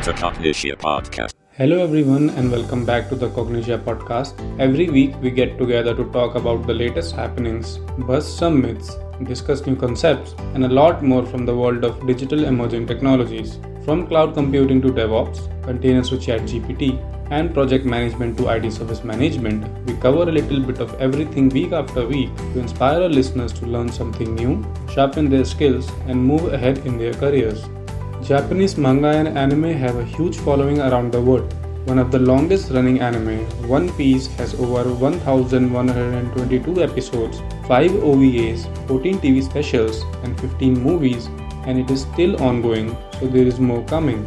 to Cognitia Podcast. Hello everyone and welcome back to the Cognitia Podcast. Every week we get together to talk about the latest happenings, bust some myths, discuss new concepts, and a lot more from the world of digital emerging technologies. From cloud computing to DevOps, containers to ChatGPT, and project management to IT service management, we cover a little bit of everything week after week to inspire our listeners to learn something new, sharpen their skills, and move ahead in their careers. Japanese manga and anime have a huge following around the world. One of the longest running anime, One Piece, has over 1,122 episodes, 5 OVAs, 14 TV specials, and 15 movies, and it is still ongoing, so there is more coming.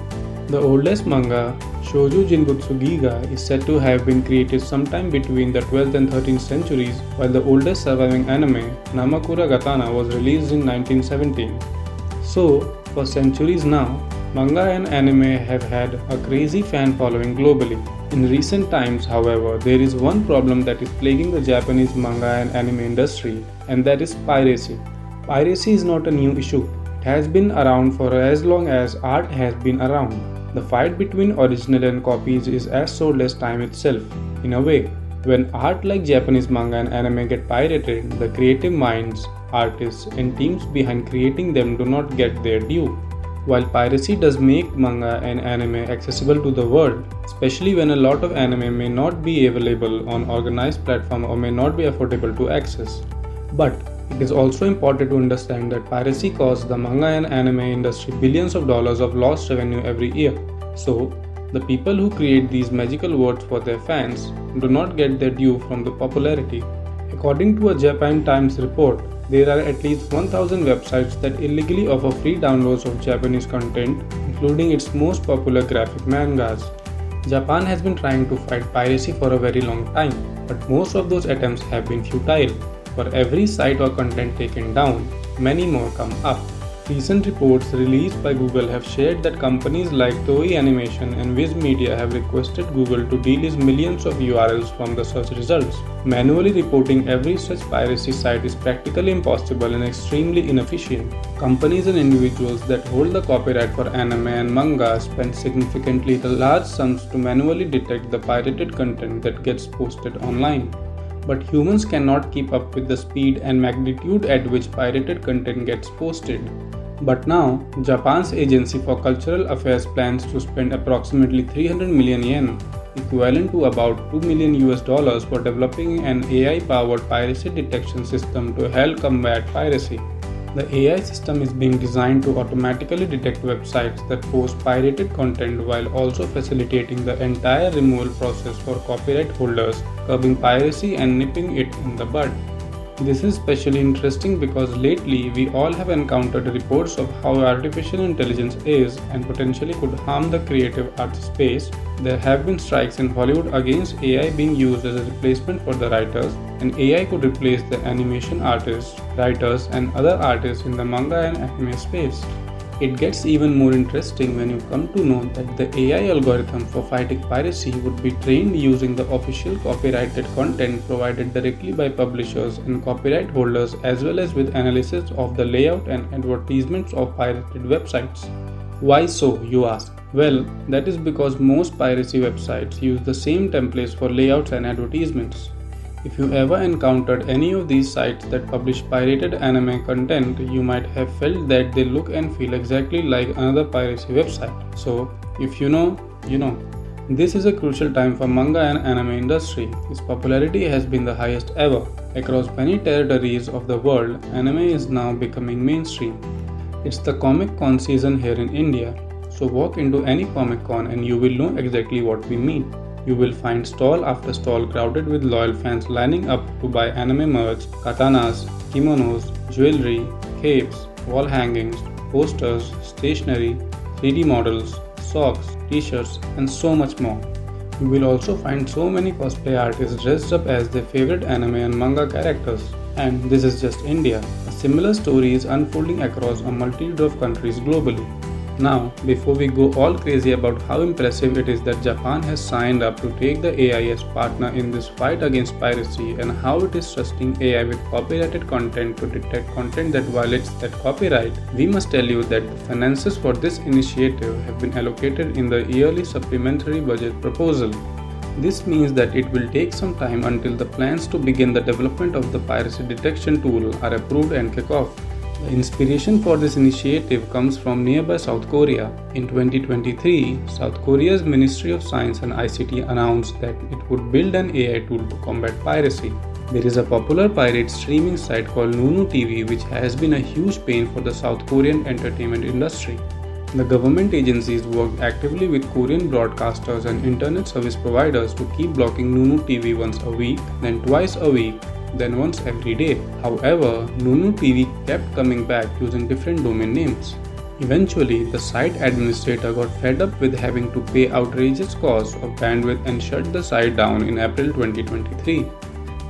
The oldest manga, Shoujo Jinbutsu Giga, is said to have been created sometime between the 12th and 13th centuries, while the oldest surviving anime, Namakura Gatana, was released in 1917. So, for centuries now, manga and anime have had a crazy fan following globally. In recent times, however, there is one problem that is plaguing the Japanese manga and anime industry, and that is piracy. Piracy is not a new issue. It has been around for as long as art has been around. The fight between original and copies is as old as time itself. In a way, when art like Japanese manga and anime get pirated, the creative minds, artists, and teams behind creating them do not get their due. While piracy does make manga and anime accessible to the world, especially when a lot of anime may not be available on organized platforms or may not be affordable to access. But it is also important to understand that piracy costs the manga and anime industry billions of dollars of lost revenue every year. So, the people who create these magical words for their fans do not get their due from the popularity. According to a Japan Times report, there are at least 1,000 websites that illegally offer free downloads of Japanese content, including its most popular graphic mangas. Japan has been trying to fight piracy for a very long time, but most of those attempts have been futile. For every site or content taken down, many more come up. Recent reports released by Google have shared that companies like Toei Animation and Viz Media have requested Google to delist millions of URLs from the search results. Manually reporting every such piracy site is practically impossible and extremely inefficient. Companies and individuals that hold the copyright for anime and manga spend significantly large sums to manually detect the pirated content that gets posted online. But humans cannot keep up with the speed and magnitude at which pirated content gets posted. But now, Japan's Agency for Cultural Affairs plans to spend approximately 300 million yen, equivalent to about $2 million for developing an AI-powered piracy detection system to help combat piracy. The AI system is being designed to automatically detect websites that post pirated content while also facilitating the entire removal process for copyright holders, curbing piracy and nipping it in the bud. This is especially interesting because lately we all have encountered reports of how artificial intelligence is and potentially could harm the creative art space. There have been strikes in Hollywood against AI being used as a replacement for the writers, and AI could replace the animation artists, writers, and other artists in the manga and anime space. It gets even more interesting when you come to know that the AI algorithm for fighting piracy would be trained using the official copyrighted content provided directly by publishers and copyright holders, as well as with analysis of the layout and advertisements of pirated websites. Why so, you ask? Well, that is because most piracy websites use the same templates for layouts and advertisements. If you ever encountered any of these sites that publish pirated anime content, you might have felt that they look and feel exactly like another piracy website. So, if you know, you know. This is a crucial time for manga and anime industry. Its popularity has been the highest ever. Across many territories of the world, anime is now becoming mainstream. It's the Comic Con season here in India. So walk into any Comic Con and you will know exactly what we mean. You will find stall after stall crowded with loyal fans lining up to buy anime merch, katanas, kimonos, jewelry, capes, wall hangings, posters, stationery, 3D models, socks, t-shirts, and so much more. You will also find so many cosplay artists dressed up as their favorite anime and manga characters. And this is just India. A similar story is unfolding across a multitude of countries globally. Now, before we go all crazy about how impressive it is that Japan has signed up to take the AI as partner in this fight against piracy and how it is trusting AI with copyrighted content to detect content that violates that copyright, we must tell you that the finances for this initiative have been allocated in the yearly supplementary budget proposal. This means that it will take some time until the plans to begin the development of the piracy detection tool are approved and kick off. The inspiration for this initiative comes from nearby South Korea. In 2023, South Korea's Ministry of Science and ICT announced that it would build an AI tool to combat piracy. There is a popular pirate streaming site called Nunu TV which has been a huge pain for the South Korean entertainment industry. The government agencies worked actively with Korean broadcasters and internet service providers to keep blocking Nunu TV once a week, then twice a week, then once every day. However, Nunu TV kept coming back using different domain names. Eventually, the site administrator got fed up with having to pay outrageous costs of bandwidth and shut the site down in April 2023.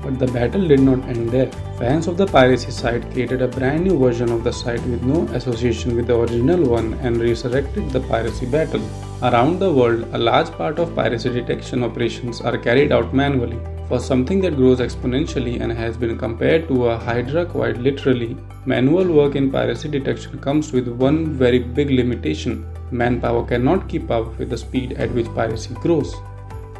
But the battle did not end there. Fans of the piracy site created a brand new version of the site with no association with the original one and resurrected the piracy battle. Around the world, a large part of piracy detection operations are carried out manually. For something that grows exponentially and has been compared to a hydra quite literally, manual work in piracy detection comes with one very big limitation. Manpower cannot keep up with the speed at which piracy grows.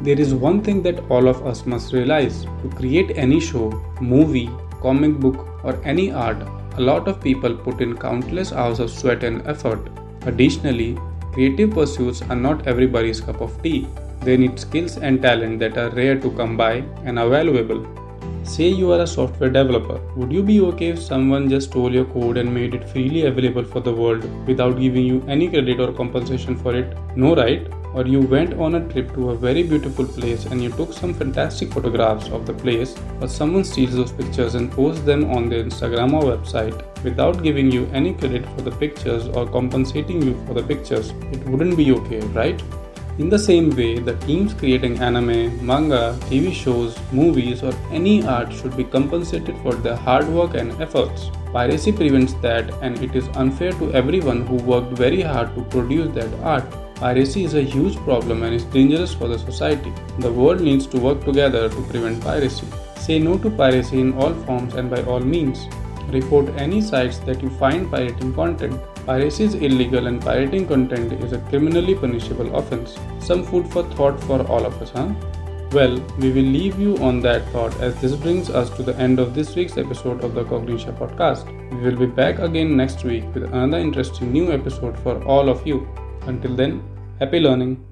There is one thing that all of us must realize. To create any show, movie, comic book or any art, a lot of people put in countless hours of sweat and effort. Additionally, creative pursuits are not everybody's cup of tea. They need skills and talent that are rare to come by and are valuable. Say you are a software developer. Would you be okay if someone just stole your code and made it freely available for the world without giving you any credit or compensation for it? No, right? Or you went on a trip to a very beautiful place and you took some fantastic photographs of the place, but someone steals those pictures and posts them on their Instagram or website without giving you any credit for the pictures or compensating you for the pictures. It wouldn't be okay, right? In the same way, the teams creating anime, manga, TV shows, movies, or any art should be compensated for their hard work and efforts. Piracy prevents that, and it is unfair to everyone who worked very hard to produce that art. Piracy is a huge problem and is dangerous for the society. The world needs to work together to prevent piracy. Say no to piracy in all forms and by all means. Report any sites that you find pirating content. Piracy is illegal and pirating content is a criminally punishable offense. Some food for thought for all of us, huh? Well, we will leave you on that thought as this brings us to the end of this week's episode of the Cognitia podcast. We will be back again next week with another interesting new episode for all of you. Until then, happy learning.